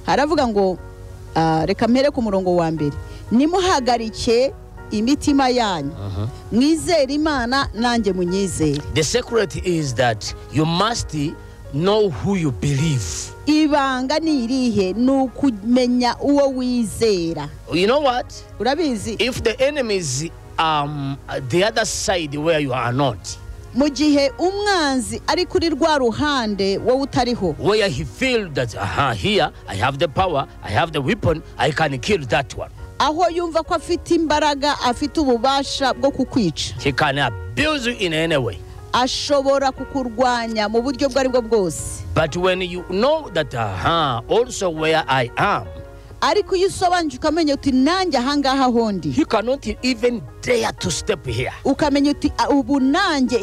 haravuga ngo reka mpere ku murongo wa mbere, nimuhagarike imitima yanyu mwizere Imana nanjye munyizere. The secret is that you must know who you believe. Ibanga ni irihe? Nukumenya uwo wizera. You know what? Urabizi, If the enemy is the other side where you are not, mu gihe umwanzi ari kuri rwa ruhande wowe utariho, where he feel that here I have the power, I have the weapon, I can kill that one, aho yumva ko afite imbaraga, afite ububasha bwo kukwica, he can abuse you in any way. ashobora kukurwanya mu buryo bwo aribwo bwose. But when you know that also where I am, ariko iyo usobanuje ukamenya uti nanjye ahangaha hondi, he cannot even dare to step here. ukamenya uti ubu nanjye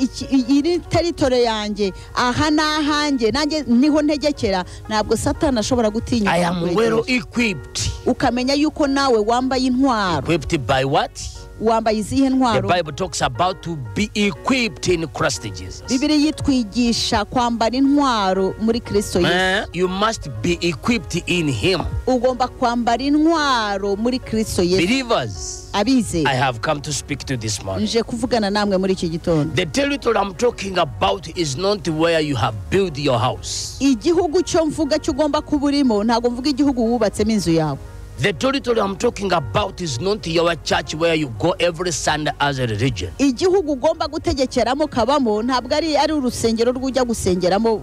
iri territory yanjye, aha nahanjye, nanjye niho ntegekera, ntabwo Satani ashobora gutinya. I am well equipped. Ukamenya yuko nawe wambaye intwaro. Equipped by what? Wambaye izihe The ntwaro? Bible talks about to be equipped in Christ Jesus. Bibiri yitwigisha kwambara intwaro muri Kristo Yesu. You must be equipped in him. Ugomba kwambara intwaro muri Kristo Yesu. Believers, Abize, I have come to speak to this morning. nje kuvugana namwe muri iki gitondo. The territory I'm talking about is not where you have built your house. Igihugu cyo mvuga cyo ugomba kuba urimo, ntabwo mvuga igihugu wubatsemo inzu yawe. The territory I'm talking about is not your church where you go every Sunday as a religion. Igihugu ugomba gutegekeramo kabamo, ntabwo ari urusengero rw'ujya gusengeramo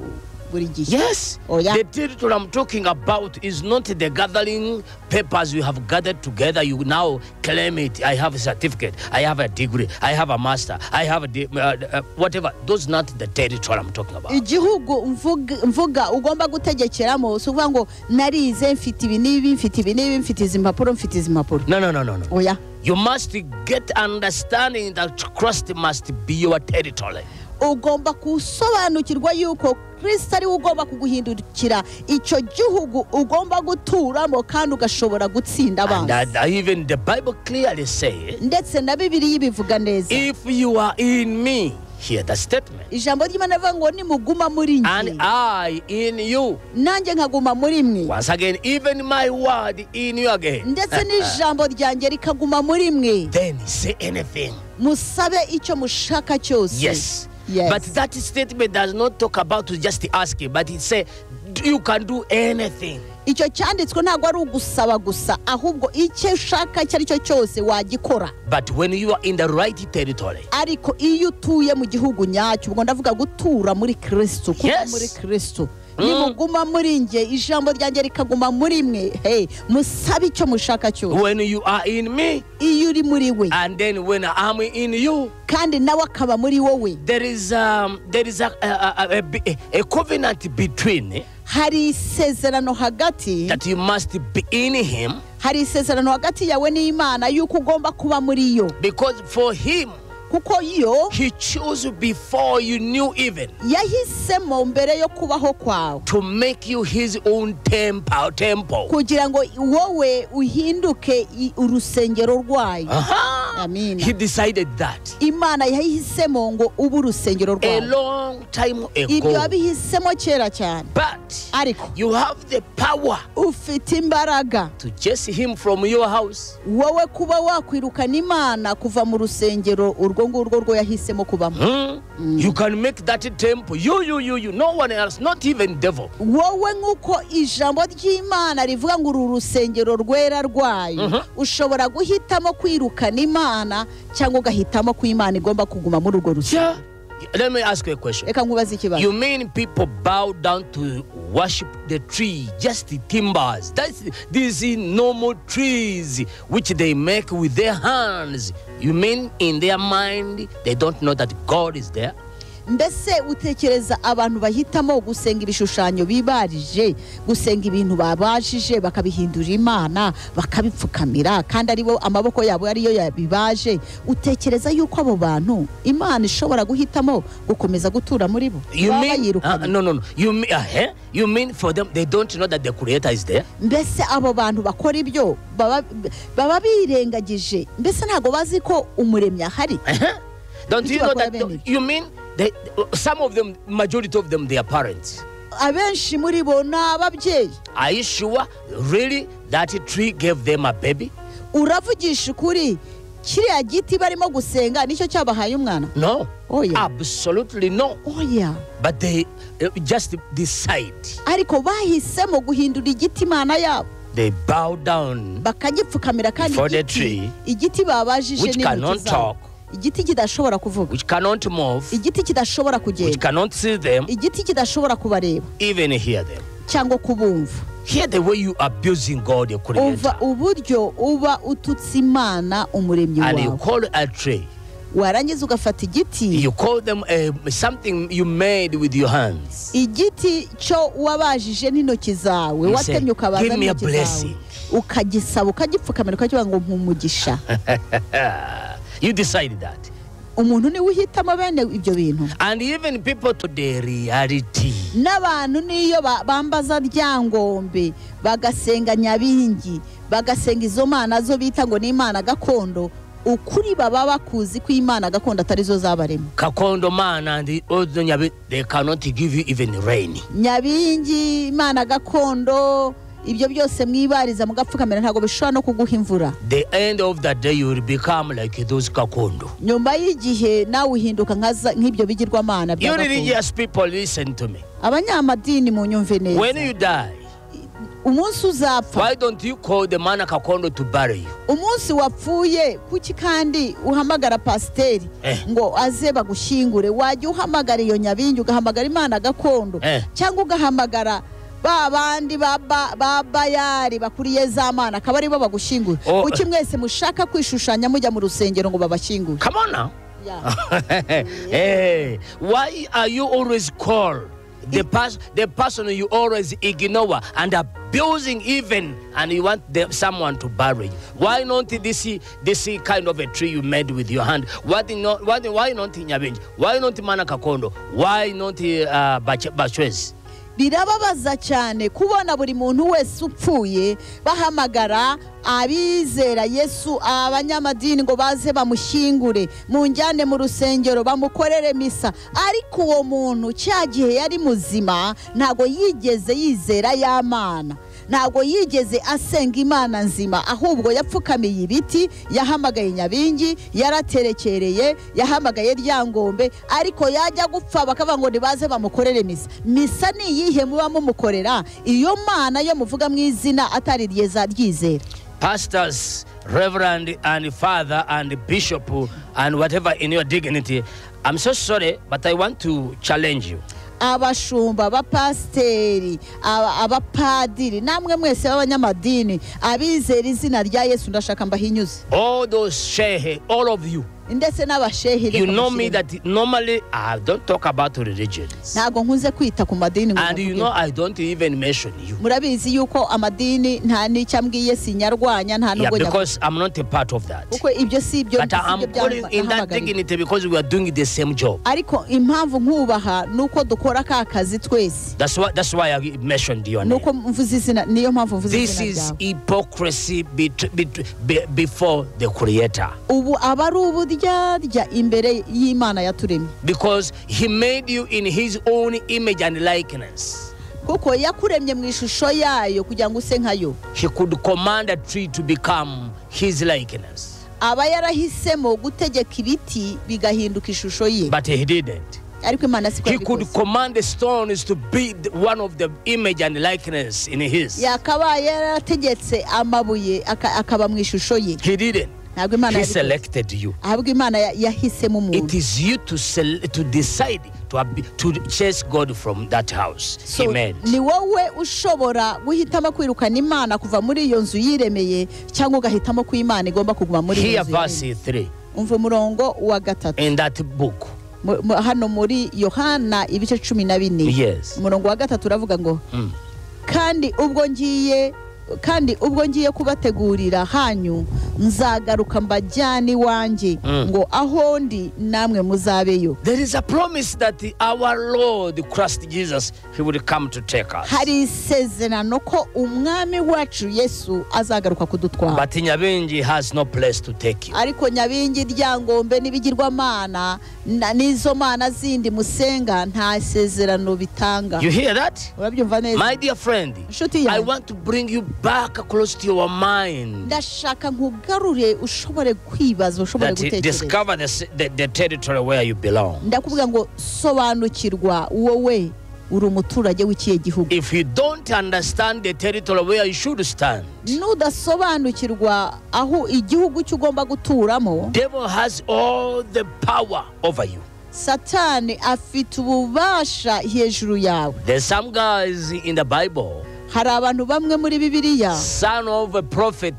buri gihe. Yes. The territory I'm talking about is not the gathering papers you have gathered together. You now claim it. I have a certificate. I have a degree. I have a master. I have a whatever. Those not the territory I'm talking about. Igihugu mvuga ugomba gutegekeramo, so uvuga ngo narize mfite ibi n'ibi, mfite ibi n'ibi, mfite izi mpapuro, mfite izi mpapuro. No. Oya. You must get understanding that Christ must be your territory. Ugomba kusobanukirwa yuko Kristo ari ugomba kuguhindukira icyo gihugu ugomba guturamo kandi ugashobora gutsinda abantu. And even the Bible clearly says, ndetse na Bibiliya ibivuga neza, if you are in me, hear the statement, ijambo ry'Imana rivuga ngo nimuguma muri and njye I in you. nanjye nkaguma muri mwe, Once again, even my word in you again. ndetse n'ijambo ryanjye rikaguma muri mwe, Then say anything. musabe icyo mushaka cyose. Yes. Yes. But that statement does not talk about to just asking, but it says you can do anything. Icyo cyanditswe ntabwo ari ugusaba gusa, ahubwo icyo ushaka icyo ari cyo cyose wagikora. But when you are in the right territory, ariko iyo utuye mu gihugu nyacyo, ubwo ndavuga gutura muri Kristo, kuba Yes. muri Kristo, nimuguma muri nge, ijambo ryanjye rikaguma muri mwe, musabe icyo mushaka cyose. when you are in me, Iyo uri muri we and then when I'm in you, kandi nawe akaba muri wowe, there is a covenant between hari isezerano hagati, that you must be in him, hari isezerano hagati yawe n'Imana yuko ugomba kuba muri yo, because for him, kuko yo he chose before you knew even yahisemo mbere yo kubaho kwawe to make you his own temple. kugira ngo wowe uhinduke urusengero rwayo. Amen. He decided that Imana yahisemo ngo ubu urusengero a rwayo. long time Ibyo ago. yabihisemo kera cyane, But ariko you have the power ufite imbaraga to chase him from your house. wowe kuba wakwirukana Imana kuva mu rusengero urwo ngurwo rwo yahisemo kubamo. You can make that temple. You. No one else, not even devil. Wowe nk'uko ijambo ry'Imana rivuga ngo uru rusengero rwera rwayo, ushobora guhitamo kwirukana Imana cyangwa ugahitamo ko Imana igomba kuguma muri urwo rusengero. Yeah. Let me ask you a question. Reka nkubaze ikibazo. You mean people bow down to worship the tree, just the timbers? These normal trees which they make with their hands. You mean in their mind they don't know that God is there? Mbese utekereza abantu bahitamo gusenga ibishushanyo bibarije, gusenga ibintu babajije bakabihindura Imana, bakabipfukamira kandi aribo amaboko yabo ariyo yabibaje, utekereza yuko abo bantu Imana ishobora guhitamo gukomeza gutura muri bo? You mean no. You mean for them they don't know that the Creator is there? Mbese abo bantu bakora ibyo baba birengagije, mbese ntago bazi ko umuremyi ahari? Don't you know that? You mean some of them, majority of them, they are parents. abenshi muri bo ni ababyeyi. Are you sure really that tree gave them a baby? Uravugisha ukuri kiriya giti barimo gusenga nicyo cyabahaye umwana? No. Oh yeah. Absolutely no. Oh yeah. But they just decide. Ariko bahisemo guhindura igiti imana yabo. They bow down Bakagipfukamira kandi for the tree igiti babajije which cannot talk, igiti kidashobora kuvuga, which cannot move, igiti kidashobora which kugenda, cannot see them, igiti kidashobora kubareba even hear them. cyangwa kubumva. Hear the way you abusing God, your creator. Uburyo uba ututse Imana umuremyi And you wawe. call a tree. Warangiza ugafata igiti. You call them something you made with your hands. Igiti cyo wabajije n'intoki zawe, You say, watemye ukabaza "Give me a n'intoki zawe. blessing." Ukagisaba ukagipfukamira ukakivuga ngo mpumugisha. You decided that. Umuntu niwe uhitamo bene ibyo bintu. And even people to the reality. N'abantu niyo bambaza ryangombe bagasenga nyabingi bagasenga izo mana zo bita ngo ni imana gakondo, ukuri baba bakuzi ko imana gakondo atari zo zabarema. Kakondo man and the other nyabi, they cannot give you even rain. Nyabingi imana gakondo ibyo byose mwibariza mugapfukamira ntago bishobora no kuguha imvura. The end of the day you will become like those kakondo. Nyuma y'igihe nawe uhinduka nk'ibyo bigirwamana bya You gakondo. religious people, listen to me. Abanyamadini munyumve neza. When you die, umunsi uzapfa, why don't you call the man kakondo to bury you? umunsi wapfuye kuki kandi uhamagara pasiteri ngo aze bagushyingure? Wajya uhamagara iyo nyabingi ugahamagara imana gakondo cyangwa ugahamagara ba bandi babayari bakuriye za mana akaba aribo bagushyingura. Kuki mwese mushaka kwishushanya mujya mu rusengero ngo babashyingure? Come on now. Yeah. Hey, why are you always called the person you always ignore and abusing even, and you want someone to bury you? Why not this kind of a tree you made with your hand? Why not Nyabingi? Why not Manakakondo? Why not Bachwez? Birababaza cyane kubona buri muntu wese upfuye bahamagara abizera Yesu abanyamadini ngo baze bamushyingure munjyane mu rusengero bamukorere misa, ariko uwo muntu cyagihe yari muzima ntago yigeze yizera y'Imana, ntago yigeze asenga Imana nzima, ahubwo yapfukamiye ibiti, yahamagaye nyabingi, yaraterekereye, yahamagaye ryangombe, ariko yajya gupfa bakavuga ngo nibaze bamukorere misa. Misa ni iyihe muba mumukorera iyo Mana yo muvuga mu izina atari ryeza ryizera? Pastors, reverend and father and bishop and whatever in your dignity, I'm so sorry, but I want to challenge you. Abashumba, abapasiteri, abapadiri, namwe mwese b'abanyamadini abizera izina rya Yesu ndashaka mbahinyuze. All those shehe, all of you. Ndetse n'abasheheri. You know me that normally I don't talk about religions. Ntago nkunze kwita ku madini ngo. And you know I don't even mention you. Murabizi yuko amadini nta n'icyambwiye sinyarwanya nta nubwo. Yeah, because I'm not a part of that. Uko ibyo si ibyo. But I'm calling in that dignity because we are doing the same job. Ariko impamvu nkubaha nuko dukora ka kazi twese. That's why I mentioned your name. Nuko mvuze izina, niyo mpamvu mvuze izina ryawe. This is ryawe. hypocrisy before the Creator. Ubu abari uburyarya imbere y'Imana yaturemye. Because he made you in his own image and likeness. Kuko yakuremye mu ishusho yayo kugira ngo use nkayo. He could command a tree to become his likeness. Aba yarahisemo gutegeka ibiti bigahinduka ishusho ye. But he didn't. Ariko Imana siko he could command the stones to be one of the image and likeness in his. Yakaba yarategetse amabuye akaba mu ishusho ye. He didn't. He selected you. It is you to decide to chase God from that house. So, he made. Ni wowe ushobora guhitamo kwirukana Imana kuva muri iyo nzu yiremeye cyangwa ugahitamo ko Imana igomba kuguma muri iyo nzu. Here verse 3. Umva umurongo wa 3. In that book. Hano muri Yohana ibice 14. Yes. Umurongo wa 3 uravuga ngo kandi ubwo ngiye kandi ubwo ngiye kubategurira hanyu nzagaruka mbajyane iwanjye ngo aho ndi namwe muzabeyo. There is a promise that our Lord Christ Jesus, he will come to take us. Hari isezerano ko umwami wacu Yesu azagaruka kudutwara. But Nyabingi has no place to take you. Ariko Nyabingi Ryangombe n'ibigirwamana n'izo mana zindi musenga nta sezerano bitanga. You hear that? Urabyumva neza? My dear friend, I want to bring you back close to your mind. Ndashaka nkugarure ushobore kwibaza, ushobore gutekereza. Discover the territory where you belong. Ndakubwira ngo sobanukirwa wowe uri umuturage w'ikihe gihugu. If you don't understand the territory where you should stand, nudasobanukirwa aho igihugu cy'ugomba guturamo, devil has all the power over you. Satani afite ububasha hejuru yawe. There's some guys in the Bible, hari abantu bamwe muri Bibiliya, son of a prophet,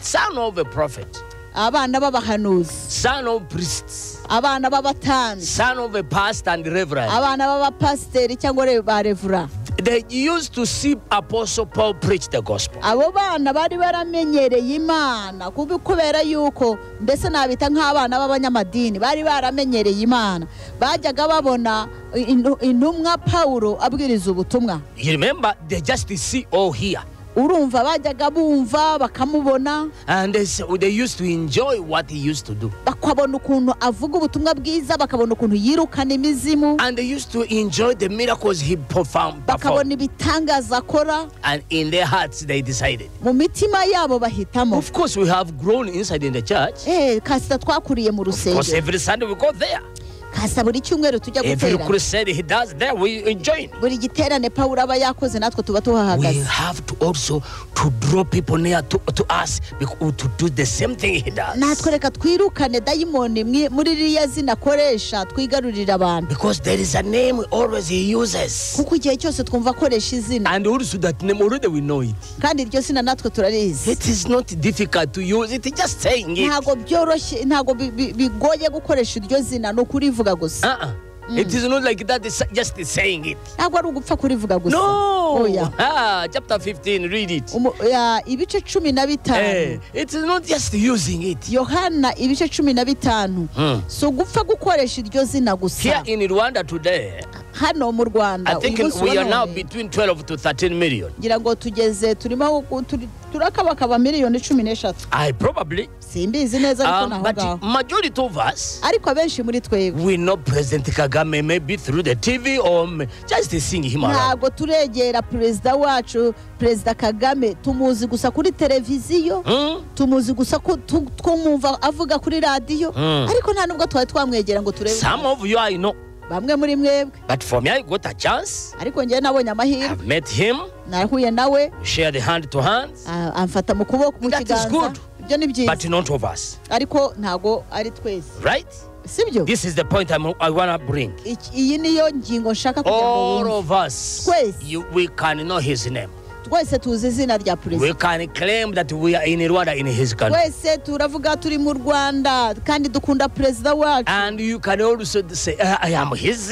abana b'abahanuzi, son of priests, abana b'abatambyi, son of a pastor and reverend. abana b'abapasiteri cyangwa ba revera. They used to see Apostle Paul preach the gospel. Abo bana bari baramenyereye Imana kubera yuko mbese nabita nk'abana b'abanyamadini bari baramenyereye Imana. Bajyaga babona intumwa Paulo abwiriza ubutumwa. You remember, they just see all here. Urumva bajyaga bumva bakamubona, and they used to enjoy what he used to do, bakabona ukuntu avuga ubutumwa bwiza, bakabona ukuntu yirukana imizimu, and they used to enjoy the miracles he performed, bakabona ibitangaza akora, and in their hearts they decided. Mu mitima yabo bahitamo. Of course, we have grown inside in the church. Kasita twakuriye mu rusengero. Of course, every Sunday we go there. Kasa buri cyumweru tujya Every guterana. crusade he does there, we enjoy. Buri giterane Paulo aba yakoze natwe tuba tuhahagaze. We have to also to draw people near to us to do the same thing he does. Natwe reka twirukane dayimoni muri ririya zina akoresha twigarurira abantu. Because there is a name always he uses. Kuko igihe cyose twumva akoresha izina. And also that name already we know it. Kandi iryo zina natwe turarizi. It is not difficult to use it, just saying it. Ntago byoroshye, ntago bigoye gukoresha iryo zina no kurivuga gusa. It is not like that, it's just saying it. Ntago ari ugupfa kurivuga gusa. No. Oya. Chapter 15, read it. Ibice 15. It is not just using it. Yohana ibice 15. So gupfa gukoresha iryo zina gusa. Here in Rwanda today, hano mu Rwanda, I think we are now between 12 to 13 million. Ngira ngo tugeze turimo turakabakaba miliyoni 13. I probably simbizi neza ariko naho but ngaho. Majority of us, ariko abenshi muri twebwe, we know President Kagame maybe through the TV or just seeing him around. Ntabwo turegera perezida wacu, Perezida Kagame tumuzi gusa kuri televiziyo, tumuzi gusa ko twumva avuga kuri radio, ariko nta nubwo twamwegera ngo turebe. Some of you I know. Bamwe muri mwebwe. But for me, I got a chance. Ariko njye nabonye amahirwe. I've met him. Nahuye nawe. Share the hand to hands. Amfata mu kuboko mu kiganza. That is good. Ibyo ni byiza. But not of us. Ariko ntago ari twese. Right? Sibyo? This is the point I want to bring. Iyi niyo ngingo nshaka kugira ngo all of us, we can know his name. Twese tuzi izina rya perezida. We can claim that we are in Rwanda, in his country. Twese turavuga turi mu Rwanda kandi dukunda perezida wacu. And you can also say I am his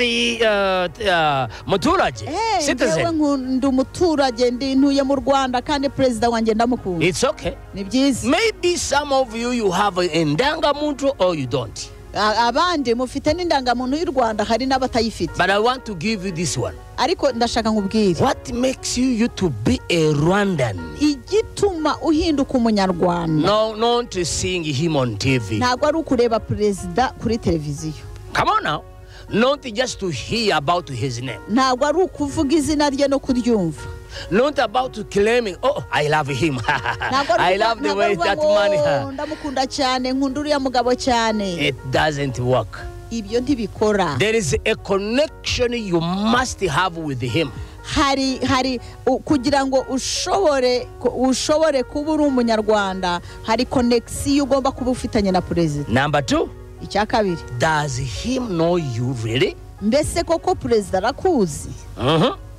muturage, citizen. Yewe nkunda umuturage ntuye mu Rwanda kandi perezida wanjye ndamukunda. It's okay. Ni byiza. Maybe some of you have indangamuntu or you don't. Abandi mufite n'indangamuntu y'u Rwanda, hari n'abatayifite. But I want to give you this one. Ariko ndashaka nkubwire. What makes you to be a Rwandan? Igituma uhinduka umunyarwanda. No, not seeing him on TV. Ntabwo ari ukureba perezida kuri televiziyo. Come on now. Not just to hear about his name. Ntabwo ari ukuvuga izina rye no kuryumva. Not about to claiming, oh, I love him. I love the way that man. Ndamukunda cyane, nkunda uriya mugabo cyane. It doesn't work. Ibyo ntibikora. There is a connection you must have with him. Hari kugira ngo ushobore kuba uri umunyarwanda, hari connection ugomba kuba ufitanye na president. Number 2. Icya kabiri. Does him know you really? Mbese koko president arakuzi?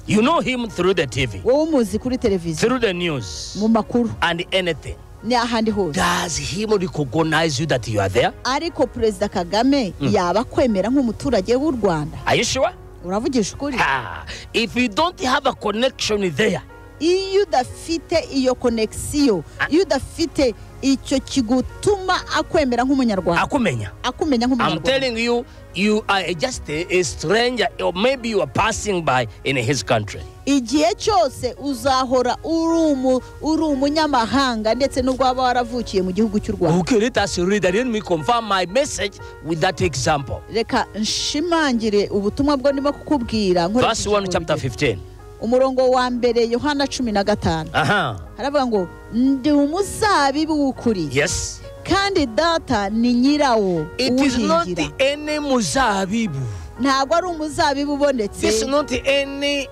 You know him through the TV. Wowe umuzi kuri televiziyo. Through the news. Mu makuru. And anything. Ni ahandi hose. Does him recognize you that you are there? Ariko Perezida Kagame yaba kwemera nk'umuturage w'u Rwanda. Are you sure? Uravugisha ukuri? If you don't have a connection there, iyo udafite iyo connection, iyo udafite icyo kigutuma akwemera nk'umunyarwanda, akumenya I'm nk'umunyarwanda, telling you, you are just a stranger, or maybe you are passing by in his country. igihe cyose uzahora uri umunyamahanga ndetse n'ubwo waba waravukiye mu gihugu cy'u Rwanda. Okay, let us read that. Let me confirm my message with that example. Reka nshimangire ubutumwa bwo ndimo kukubwira. Verse 1 chapter 15. Umurongo wa mbere Yohana 15. Haravuga ngo ndi umuzabibu w'ukuri. Yes. Kandi data ni nyirawo It is not uwuhingira. any muzabibu. Ntabwo ari umuzabibu ubonetse. This is not any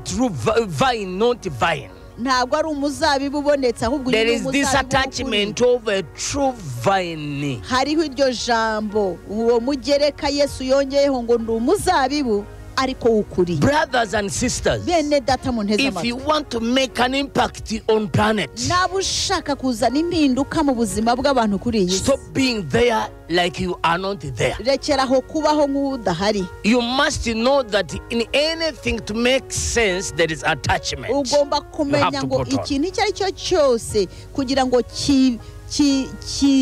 true vine, not vine. Ntabwo ari umuzabibu ubonetse ahubwo There ni is this attachment of a true vine. hariho iryo jambo uwo mugereka Yesu yongeyeho ngo ndi umuzabibu ariko w'ukuri. Brothers and sisters, Bene data mu nteze if you amatwi, want to make an impact on planet, naba ushaka kuzana impinduka mu buzima bw'abantu kuri iyi si, stop being there like you are not there. rekeraho kubaho nk'udahari. You must know that in anything to make sense, there is attachment. Ugomba kumenya ngo ikintu icyo ari cyo cyose kugira ngo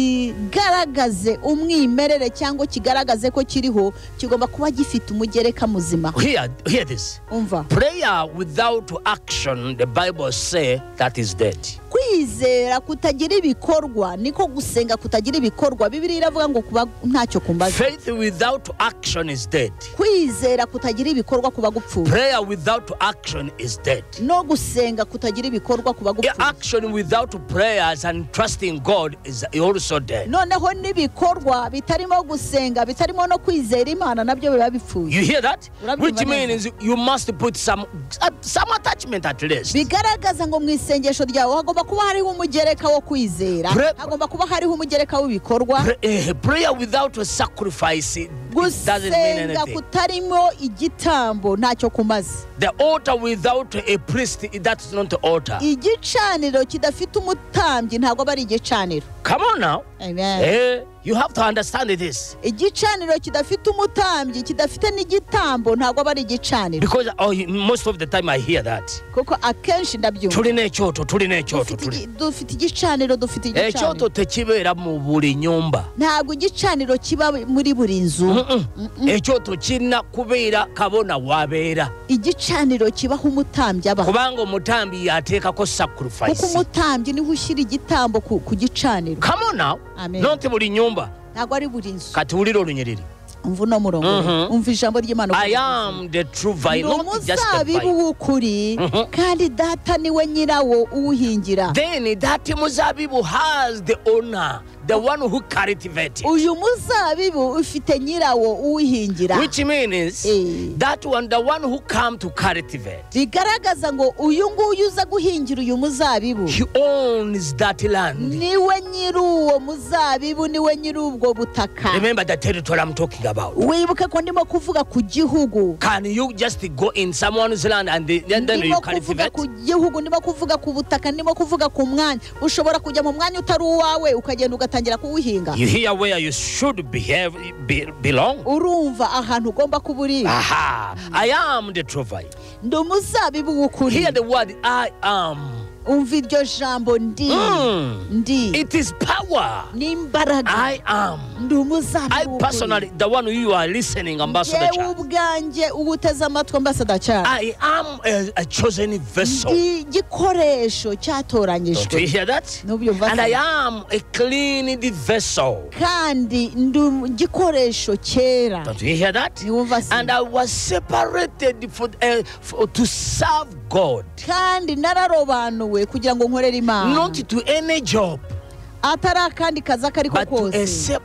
kigaragaze umwimerere cyangwa kigaragaze ko kiriho, kigomba kuba gifite umugereka muzima. Hear this. Umva, Prayer without action, the Bible says, that is dead. kwizera kutagira ibikorwa niko gusenga kutagira ibikorwa. Bibiliya iravuga ngo kuba ntacyo kumbaza. Faith without action is dead. Kwizera kutagira ibikorwa kuba gupfuye. Prayer without action is dead. No gusenga kutagira ibikorwa kuba gupfuye. Action without prayers and trusting God is also dead. Noneho n'ibikorwa bitarimo gusenga, bitarimo no kwizera Imana, nabyo biba bipfuye. You hear that? Urabyumva Which neza. means you must put some attachment at least. Bigaragaza ngo mu isengesho ryawe hagomba kuba hariho umugereka wo kwizera, hagomba kuba hariho umugereka w'ibikorwa. Prayer without a sacrifice, it doesn't mean Gusenga anything. kutarimo igitambo ntacyo kumaze. The altar without a priest, that's not the altar. Igicaniro kidafite umutambyi ntabwo aba ari igicaniro. Come on now. Amen. You have to understand this. Igicaniro kidafite umutambyi, kidafite n'igitambo ntabwo aba ari igicaniro. Because most of the time I hear that. Kuko akenshi ndabyumva. Tuli n'ekyoto. Dufite igicaniro, dufite igicaniro. Ekyoto tekibera mu buli nyumba. Ntabwo igicaniro kiba muri buri nzu. Ekyoto kirina kubeera kabona wabeera. Igicaniro kibaho umutambyi aba. Kubanga omutambyi yateekako sacrifice. Kuko umutambyi niwe ushyira igitambo ku gicaniro. Come on now. Amen. Nonte buli nyumba. Ntabwo ari buri nzu. Kati wulira olunyiriri. Umva uno murongo. Umva ijambo ry'Imana. I am the true vine, not just the umuzabibu vine. w'ukuri, kandi data niwe nyirawo uwuhingira. Then that muzabibu has the owner, the one who cultivates it. Uyu muzabibu ufite nyirawo uwuhingira. Which means that one, the one who come to cultivate, Bigaragaza ngo uyu nguyu uza guhingira uyu muzabibu, he owns that land. niwe nyir'uwo muzabibu, niwe nyir'ubwo butaka. Remember the territory I'm talking about. Wibuke ko ndimo kuvuga ku gihugu. Can you just go in someone's land and then you Ndimo kuvuga cultivate? ku gihugu, ndimo kuvuga ku butaka, ndimo kuvuga ku mwanya. Ushobora kujya mu mwanya utari uwawe ukagenda ugatangira kuwuhinga. You hear where you should belong? Urumva ahantu ugomba kuba uri. Aha! I am the true vine. Ndi umuzabibu w'ukuri. Hear the word I am. Umva iryo jambo ndi. Ndi. It is power. N'imbaraga. I am. Ndi umuzabibu I w'ukuri. personally, the one who you are listening, Ambassador Yewe Charles. ubwanjye uwuteze amatwi Ambassador Charles. I am a chosen vessel. Ndi igikoresho Don't you cyatoranyijwe. hear that? N'ubyumva And I se? am a clean vessel. Kandi ndi igikoresho cyera. Don't you hear that? Niwumva se? And I was separated to serve God, Kandi nararobanuwe kugira ngo nkorere Imana. not to any job, Atari akandi kazi akariko but to kose.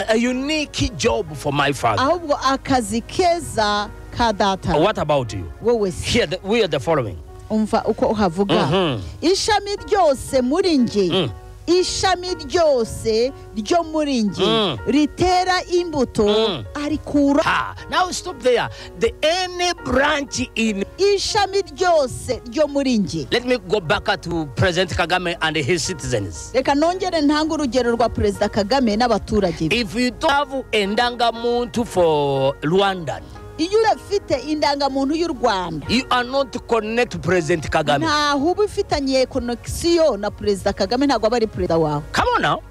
a unique job for my Father. Ahubwo akazi keza ka data. What about you? Wowe se? Here, we are the following. Umva uko uhavuga. Ishami ryose muri nge, ishami ryose ryo muri nge ritera imbuto arikura. Now stop there. Any branch in. Ishami ryose ryo muri nge. Let me go back to President Kagame and his citizens. Reka nongere ntanga urugero rwa Perezida Kagame n'abaturage be. If you don't have endangamuntu for Rwandan, iyo urafite indangamuntu y'u Rwanda you are not connect to President Kagame. ntaho uba ufitanye connection na Perezida Kagame, ntabwo aba ari perezida wawe. Come on now.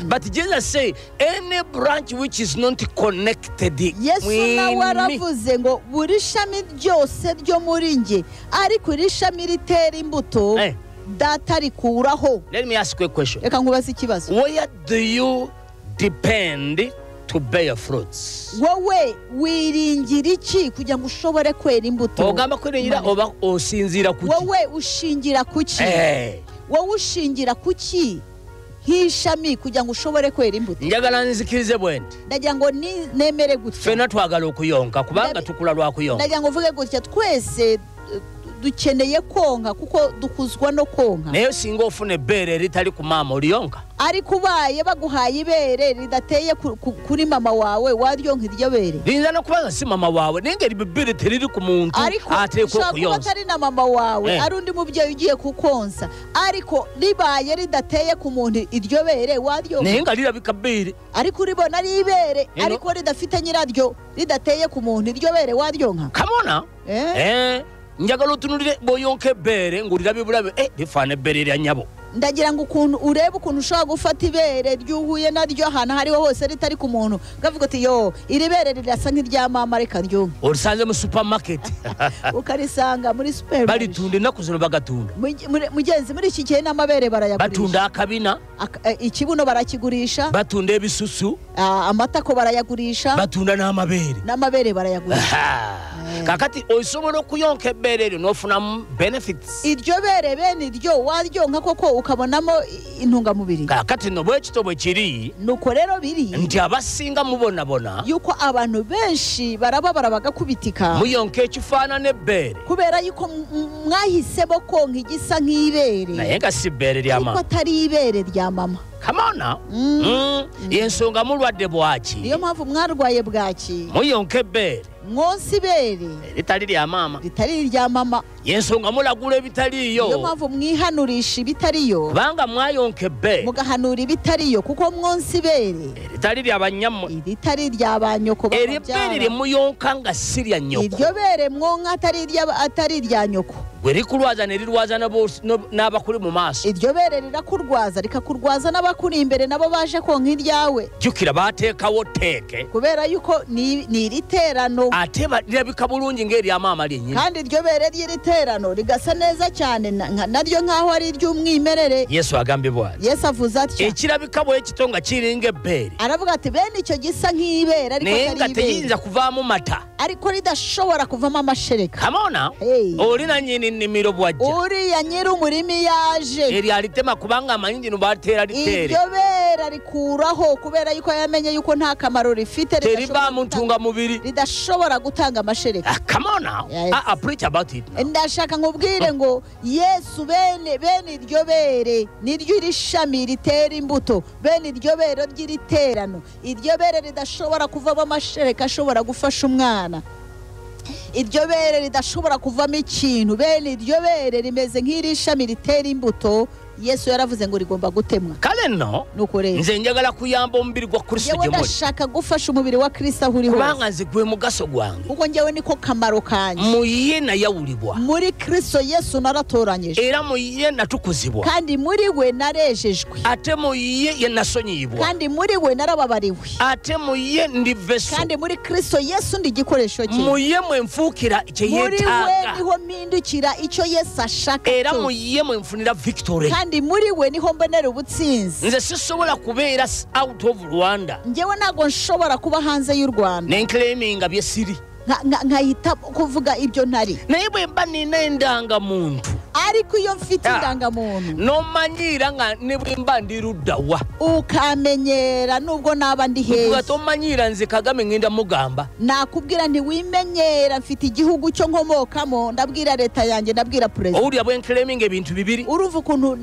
But Jesus say any branch which is not connected. Yesu nawe aravuze ngo buri shami ryose ryo muri nge ariko iri shami ritera imbuto data rikuraho. Let me ask you a question. Reka nkubaze ikibazo. Where do you depend to bear fruits? Wowe wiringira iki kugira ngo ushobore kwera imbuto? Ogamba kwiringira oba osinzira kuki? Wowe ushingira kuki? Wowe ushingira kuki nk'ishami kugira ngo ushobore kwera imbuto? Njagala nzikirize bwende. Ndagira ngo nemere gutya. Fena twagala okuyonka kubanga tukula lwa kuyonka. Ndagira ngo uvuge gutya, twese dukeneye konka kuko dukuzwa no konka. Nayo singa ofune bere ritali ku mama oliyonka. Ariko ubaye baguhaye ibere ridateye kuri mama wawe waryonka iryo bere. Linza no kubaza si mama wawe nengeri bibiri teriri ku muntu ateye ko kuyonsa. Ariko atari na mama wawe ari undi mubyeyi ugiye kukonsa, ariko ribaye ridateye ku muntu iryo bere waryonka. Nenga rirabika bere. Ariko uribona ari ibere ariko ridafite nyiraryo ridateye ku muntu iryo bere waryonka. Come on now. Njagala utunurire boyonke bere ngurira biburabe rifane bere ya nyabo. Ndagira ngo ukuntu urebe ukuntu ushobora gufata ibere ryuhuye naryo ahantu hariho hose ritari ku muntu ukavuga uti yo iri bere rirasa nk'irya mama reka ryonke. Urisanze mu supermarket ukarisanga muri supermarket baritunde nakuzino bagatunda. Mugenzi muri iki gihe n'amabere barayagurisha. Batunda akabina, ikibuno barakigurisha, batunda ibisusu, amatako barayagurisha, batunda n'amabere barayagurisha. Kakati oisobora okuyonka ebere ryo nofuna benefits. Iryo bere bene iryo waryonka koko ukabonamo intungamubiri. Kakati no bwe kitobo kiri nuko rero biri nti abasinga mubona yuko abantu benshi barababara bagakubitika muyonke kifana nebere kubera yuko mwahisemo konka igisa nk'ibere naye si bere rya mama, ariko atari ibere rya mama. Come on now. Yensonga mulwadde bwaki. Niyo mpamvu mwarwaye bwaki. Muyonke bere. Mwonsi bere ritali rya mama. Ritali rya mama. Yensonga mulagula bitaliyo. Niyo mpamvu mwihanurisha ibitariyo. Banga mwayonke bere. Mugahanura ibitariyo kuko mwonsi bere. Ritali rya banyamo. Ritali rya banyoko babyara. Eri bere muyonka nga sirya nyoko. Iryo bere mwonka atari rya nyoko. Weri kulwaza nerirwaza n'abakuri mu maso. Iryo bere rirakurwaza rikakurwaza n'abakuri imbere nabo baje konka iryawe. Jukira bateka woteke. Kubera yuko ni iriterano. Ate rirabika bulungi ngeri ya mama lyenye. Kandi iryo bere ry'iriterano rigasa neza cyane naryo nkaho ari iry'umwimerere. Yesu agambe bwa. Yesu avuze atya. Ekirabika bwe kitonga kiringe bere. Aravuga ati bene icyo gisa nk'ibere ariko atari ibere. Nenga teyinza kuvamo mata. Ariko ridashobora kuvamo amashereka. Come on now. Olina nyini nimiro bwajja. Uriya nyiri umurimi yaje. Eri alitema kubanga amanyingi nubatera litere. Iryo bere rikuraho kubera yuko yamenye yuko nta kamaro rifite. Teriba muntunga mubiri. Ridashobora gutanga amashereka. Come on now. I preach about it now. Ndashaka nkubwire ngo Yesu bene iryo bere niryo irishami ritera imbuto. Bene iryo bere ry'iriterano. Iryo bere ridashobora kuvamo amashereka ashobora gufasha umwana. Iryo bere ridashobora kuvamo ikintu. Bene iryo bere rimeze nk'irishami ritera imbuto. Yesu yaravuze ngo rigomba gutemwa. Kale no nze njagala kuyamba omubiri gwa Kristo gye muri. Ndashaka gufasha umubiri wa Kristo aho uri hose. Kubanga nze gwe mugaso gwange. Kuko njyewe niko kamaro kanje. Muyiye na yawulibwa. Muri Kristo Yesu naratoranyije. Era muyiye natukuzibwa. Kandi muri we narejejwe. Ate muyiye ye nasonyibwa. Kandi muri we narababariwe. Ate muyiye ndi veso. Kandi muri Kristo Yesu ndi gikoresho cye. Muyiye mfukira icyo yetaga. Muri we niho mpindukira icyo Yesu ashaka. Era muyiye mfunira victory. Kandi muri we niho mbonera ubutsinzi. Nze sisobola kubeera out of Rwanda. Njyewe ntago nshobora kuba hanze y'u Rwanda. Nenclaiminga bye siri. Nkahita kuvuga ibyo ntari. Naye bwe mba nina endangamuntu. Ariko iyo mfite indangamuntu nomanyira nga ne bwe mba ndi ruddawa. Ukamenyera nubwo naba ndi heza. Ugatomanyira nze Kagame ngenda mugamba. Nakubwira nti wimenyera mfite igihugu cyo nkomokamo ndabwira leta yanjye ndabwira president. Uri abo enclaiming ebintu bibiri. Uruva ukuntu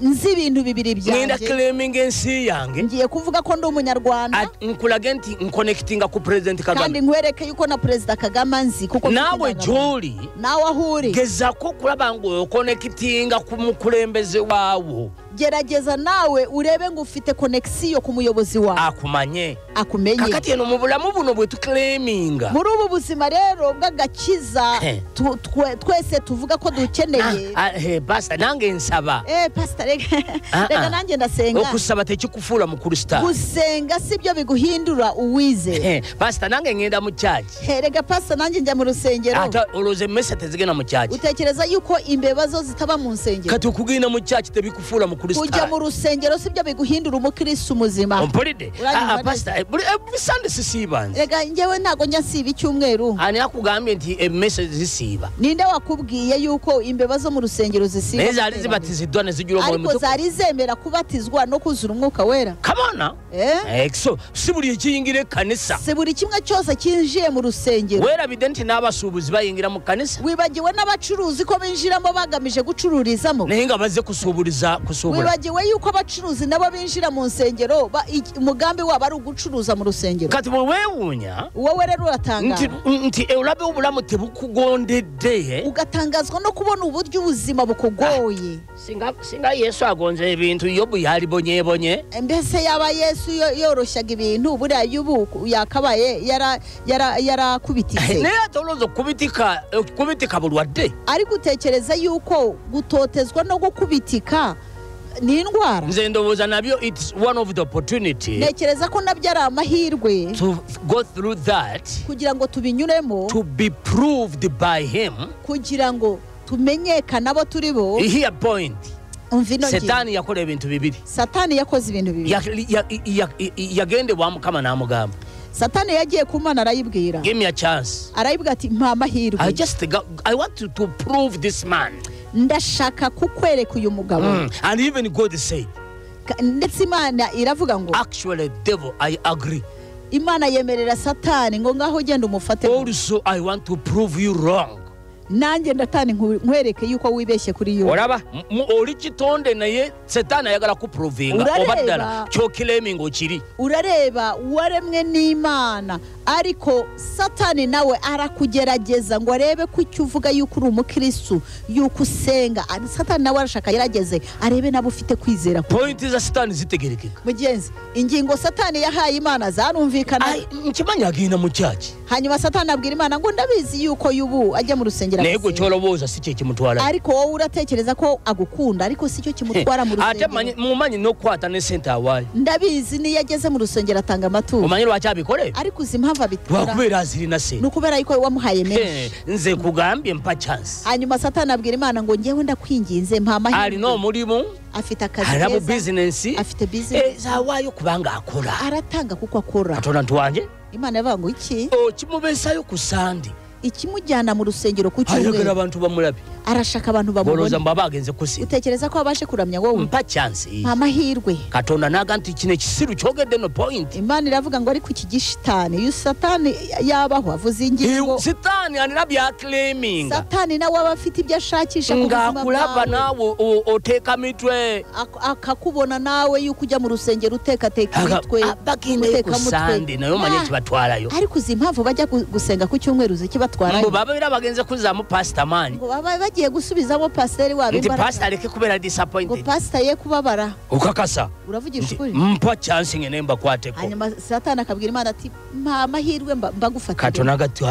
nzi ibintu bibiri byanjye. Ngenda claiming ensi yange. Ngiye kuvuga ko ndi umunyarwanda. Nkulage nti nconnectinga ku President Kagame. Kandi nkwereke yuko na President Kagame nzi kuko nawe joli nawe ahuri gezako kulaba ngo connectinga ku mukulembeze wawo. gerageza nawe urebe ngo ufite connection ku muyobozi wawe akumanye akumenye kakati eno mu bulamu buno bwe tuclaiminga muri ubu buzima rero bw'agakiza twese tuvuga ko dukeneye pastor nange nsaba pastor rega nanjye ndasenga okusaba tekikufuula mu Kristo gusenga sibyo biguhindura uwize pastor nange ngenda mu church rega pastor nanjye njya mu rusengero ata oloze message tezigena mu church utekereza yuko imbebazo zitaba mu nsengero kati ukugenda mu church tebikufuula mu Kristo kujya mu rusengero sibyo biguhindura umukristo muzima ompulide pastor bisande sisibanze rega njyewe ntago njya nsiba icyumweru ani akugambye nti message zisiba ninde wakubwiye yuko imbebazo mu rusengero zisiba neza ari zibatizidwa nezijura mu ariko zari zemera kubatizwa no kuzura umwuka wera kamana so siburi ikiyingire kanisa siburi kimwe cyose kinjiye mu rusengero wera bidenti n'abasubuzi bayingira mu kanisa wibagiwe n'abacuruzi ko binjiramo bagamije gucururizamo nehinga baze kusubura wibagiwe yuko abacuruzi nabo binjira mu nsengero umugambi wabo ari ugucuruza mu rusengero kati wewunya wowe rero uratanga nti ulabe ubulamu tebukugondedde ugatangazwa no kubona uburyo ubuzima bukugoye singa Yesu agonze ibintu yobu yari bonye mbese yaba Yesu yoroshyaga ibintu buriya yubu yakabaye yarakubititse naye atolozo kubitika bulwadde ariko utekereza yuko gutotezwa no gukubitika ni indwara nze ndoboza nabyo it's one of the opportunity nekereza ko nabyo ari amahirwe to go through that kugira ngo tubinyuremo to be proved by him kugira ngo tumenyekana abo turi bo here point Satani yakora ibintu bibiri Satani yakoze ibintu bibiri yagende wa Mukama namugamba Satani yagiye kumana arayibwira give me a chance arayibwira ati mpa amahirwe I want to prove this man ndashaka kukwereka uyu mugabo and even God said ndetse Imana iravuga ngo actually devil I agree Imana yemerera Satani ngo ngaho ugenda umufate also I want to prove you wrong nanjye ndatani nkwereke yuko wibeshye kuri yo oraba oli kitonde naye Satani ayagala ku provinga obaddala cyo claiming okiri urareba waremwe n'Imana ariko Satani nawe arakugerageza ngo arebe ko icyo uvuga yuko uri umukristo yuko usenga Satani nawe arashaka gerageze arebe nabo ufite kwizera point za Satani zitegerekeka mugenzi ingingo Satani yahaye Imana zarumvikana nkimanya agina mu cyaci hanyuma Satani abwira Imana ngo ndabizi yuko yubu ajya mu rusengero nego cyoroboza si cyo kimutwara ariko wowe uratekereza ko agukunda ariko si cyo kimutwara mu rusengero ate mumanyi no kwata ne center awaye ndabizi ni yageze mu rusengero atanga amaturo umanyi rwacyabikore ariko uzimpamvu abitura wakubera aziri na se nukubera yuko wamuhaye menshi nze kugambye mpa chance hanyuma Satani abwira Imana ngo ngewe ndakwinginze mpa amahirwe ari no murimo afite akazi keza business afite business zawayo kubanga akora aratanga kuko akora atona ntwanje Imana yavuga ngo iki kimubesayo kusandi ikimujyana mu rusengero ku cyumweru ayagara abantu bamurabi arashaka abantu bamubona boroza mbabagenze kusi utekereza ko abashe kuramya wowe mpa chance mpa amahirwe katonda naganti kine kisiru cyogede no point Imana iravuga ngo ariko iki gishitani yu Satani yabaho avuze ingingo Satani anirabya claiming Satani nawe aba afite ibyo ashakisha ku buzima bwawe ngakulaba nawe oteka mitwe akakubona nawe yuko ujya mu rusengero uteka mitwe baginde kusande nayo manye kibatwarayo ariko uzi impamvu bajya gusenga ku cyumweru zikibatwarayo ngo baba birabagenze kuzamu pastor man ngo baba bagiye gusubizamo pastor wabo ndi pastor reke kubera disappointed ngo pastor ye kubabara ukakasa uravugisha ukuri mpa chance ngene mba kwateko hanyuma Satani akabwira Imana ati mpa amahirwe mbagufata katona gati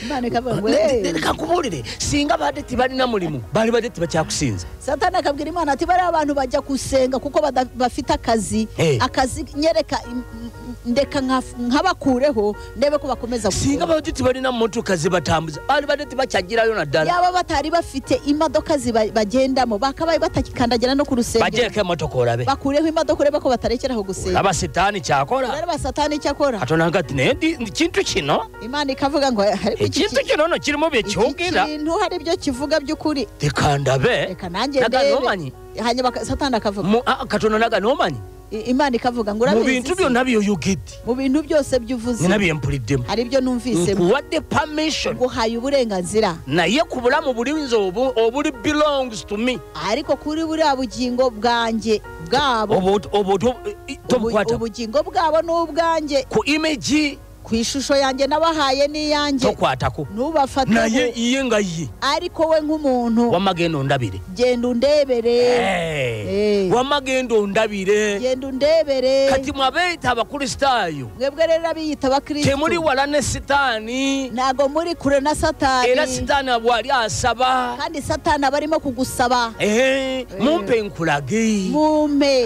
Imana ikavuga ngo reka kuburire singa badeti bari na mulimo bari badeti bacyakusinza Satani akabwira Imana ati bari abantu bajya gusenga kuko bafite akazi nyereka ndeka nkabakureho ndebe ko bakomeza singa badeti bari na moto kazi batambuza bari badeti bacyagirayo na dala yaba batari bafite imodoka bagendamo bakabaye batakikandagira no ku rusengero bageke moto korabe bakureho imodoka urebe ko batarekeraho gusenga aba Satani cyakora rero Satani cyakora atona ngati ne ikintu kino Imana ikavuga ngo ikintu kino no kirimo byecyugira ikintu hari byo kivuga by'ukuri tekandabe reka nanjye ndebe hanyuma Satani akavuga katona naga nomanyi Imana ikavuga ngo urabizi mu bintu byo nabiyo yugiti mu bintu byose byuvuze ni nabiye mpulidemo hari byo numvise kuwade permission guhaye uburenganzira naye kubulamu buri nzobu obuli belongs to me ariko kuri buriya bugingo bwanjye bwabo ubugingo bwabo n'ubwanjye ku image ku ishusho yanjye nabahaye n'iyanjye tokwatako ntubafate naye iye nga ye ariko we nk'umuntu wamagendo ndabire genda undebere wamagendo ndabire genda undebere kati mwabeta abakristaayo mwebwe rero abiyita abakristo temuri walane sitani ntago muri kure na satani era sitani abwali asaba kandi satani aba arimo kugusaba mumpe nkulage mumpe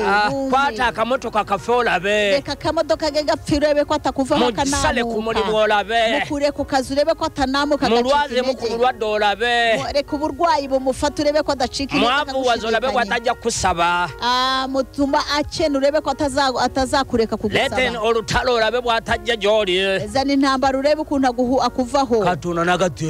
kwata akamotoka kafe olabe reka akamodoka ge gapfa urebe ko atakuvaho mugisale ku murimo olabe mukure ku kazi urebe ko atanamuka mulwaze mu kulwadde olabe reka uburwayi bumufata urebe ko adacika mwavu wazo olabe ko atajja kusaba mutuma akena urebe ko atazakureka kugusaba leten olutalo olabe bwatajja gyoli zana intambara urebe ukuntu akuvaho katuna nagate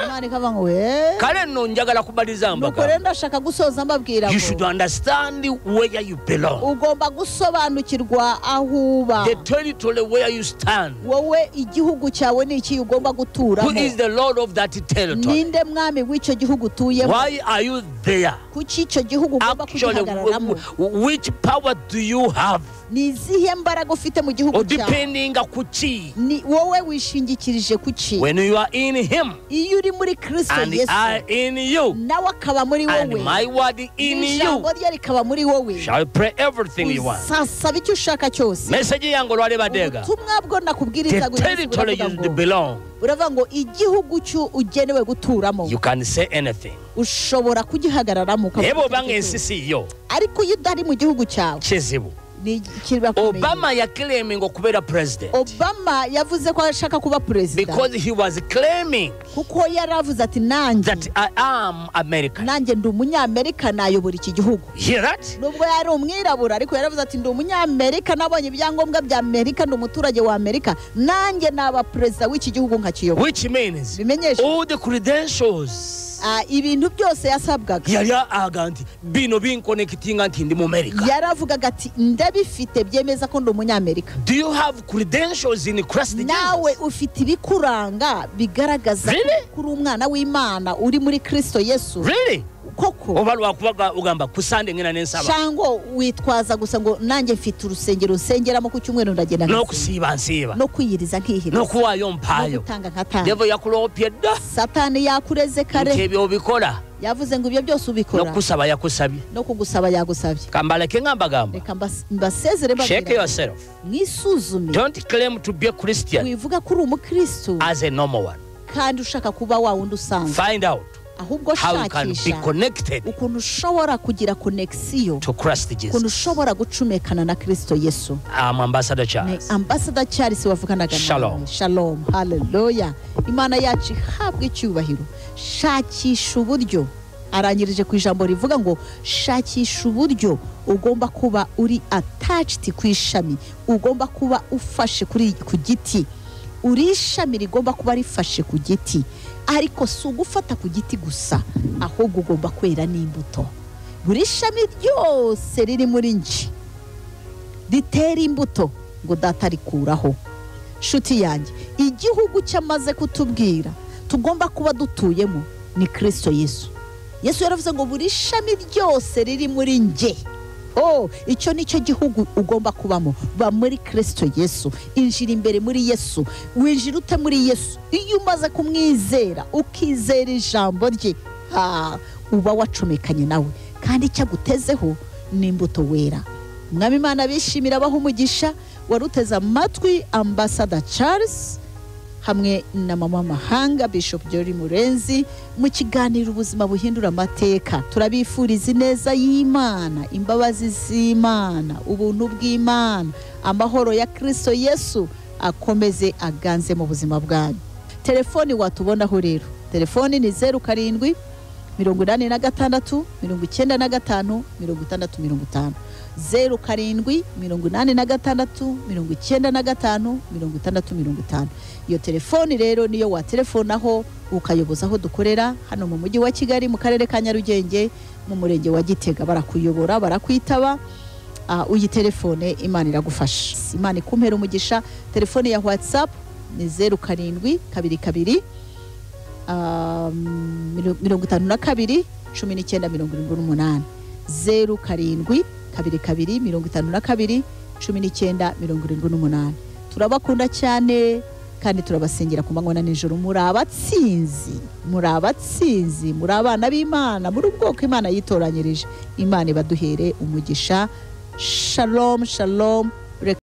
Imana ikava ngo kale nno njagala kubaliza nuko rero ndashaka gusoza mbabwira you should understand where you belong. ugomba gusobanukirwa aho uba The territory where you stand. wowe igihugu cyawe ni iki ugomba guturamo Who is the Lord of that territory? ninde mwami w'icyo gihugu utuyemo Why are you there? kuki icyo gihugu ugomba Actually, kugihagararamo which power do you have? ni izihe mbaraga ufite mu gihugu cyawe Depending kuki. ni wowe wishingikirije kuki When you are in him iyo uri muri Kristo and Yesu I in you nawe akaba muri and wowe my word in you, ijambo rye rikaba muri wowe shall pray everything you want. usasaba icyo ushaka cyose Message yango lwale badega. ubutumwa bwo nakubwiriza The territory you belong. uravuga ngo igihugu cyo ugenewe guturamo You can say anything. ushobora kugihagararamo Ebo bange ensisi yo. ariko iyo udari mu gihugu cyawe Kizibu. Obama Obama yaclaiming okubera president. Obama yavuze ko ashaka kuba president Because he was claiming kuko yaravuze ati nanjye that I am American. nanjye ndi umunyamerika nayobora iki gihugu Hear that? nubwo yari umwirabura ariko yaravuze ati ndi umunyamerika nabonye ibyangombwa bya Amerika ndi umuturage wa Amerika nanjye naba president w'iki gihugu nkakiyobora Which means bimenyesha all the credentials ibintu byose yasabwaga yari aganti bino binkonekitinga nti ndi mu America. yaravugaga ati ndabifite byemeza ko ndi umunyamerika. Do you have credentials in Christ Jesus? nawe ufite ibikuranga bigaragaza Really? kuri umwana w'Imana uri muri Kristo Yesu Really? koko Obalwa kubaga ugamba kusande ngena nensaba. Shango witwaza gusa ngo nanjye mfite urusengero nsengeramo ku cyumweru ndagenda No kusiba nsiba. no kwiyiriza nkihiriza No kuwayo no mpayo. gutanga nkatanga Devo yakulopye da. Satani yakureze kare Nkebyo bikola. yavuze ngo ibyo byose No ubikora kusaba yakusabye. no kugusaba yagusabye Kambaleke ngamba gamba. reka mbasezere Check mbabwira yourself. mwisuzume Don't claim to be a Christian wivuga ko uri umukristo as a normal one. kandi ushaka kuba wa wundi usanzwe Find out ahubwo how you can be shakisha connected ukuntu ushobora kugira connection to Christ ukuntu Jesus. ushobora gucumekana na Kristo Yesu. I'm Ambassador ni Charles. Ambassador Charles wavuganaga Shalom. nawe. Shalom haleluya Imana yacu ihabwe icyubahiro shakisha uburyo arangirije ku ijambo rivuga ngo shakisha uburyo ugomba kuba uri attached ku ishami ugomba kuba ufashe ku giti uri ishami rigomba kuba rifashe ku giti ariko si ugufata ku giti gusa ahubwo ugomba kwera n'imbuto buri shami ryose riri muri nji ritera imbuto ngo data rikuraho nshuti yanjye igihugu cyamaze kutubwira tugomba kuba dutuyemo ni Kristo Yesu. Yesu yaravuze ngo buri shami ryose riri muri nje icyo nicyo gihugu ugomba kubamo ba muri Kristo Yesu. Injira imbere muri Yesu winjira ute muri Yesu iyo umaze kumwizera ukizera ijambo rye uba wacomekanye nawe kandi cyagutezeho n'imbuto wera. Mwami Imana bishimira abaho umugisha waruteza amatwi Ambassador Charles hamwe na mama w'amahanga Bishop Jory Murenzi mu kiganiro ubuzima buhindura amateka. Turabifuriza ineza y'Imana, imbabazi z'Imana, ubuntu bw'Imana, amahoro ya Kristo Yesu akomeze aganze mu buzima bwanyu. Telefoni watubonaho rero, telefoni ni 07 86 95 6050 07 86 95 6050. Iyo telefoni rero niyo watelefonaho ukayobozaho dukorera hano mu mujyi wa Kigali mu karere ka Nyarugenge mu murenge wa Gitega. Barakuyobora barakwitaba uyi telefone Imana iragufasha. Imana ikumpera umugisha. Telefone ya WhatsApp ni 07 22 52 1978 07 22 52 1978. Turabakunda cyane kandi turabasengera ku manywa na nijoro. Muri abatsinzi, muri abatsinzi, muri abana b'Imana, muri ubwoko Imana yitoranyirije. Imana ibaduhere umugisha. Shalom shalom.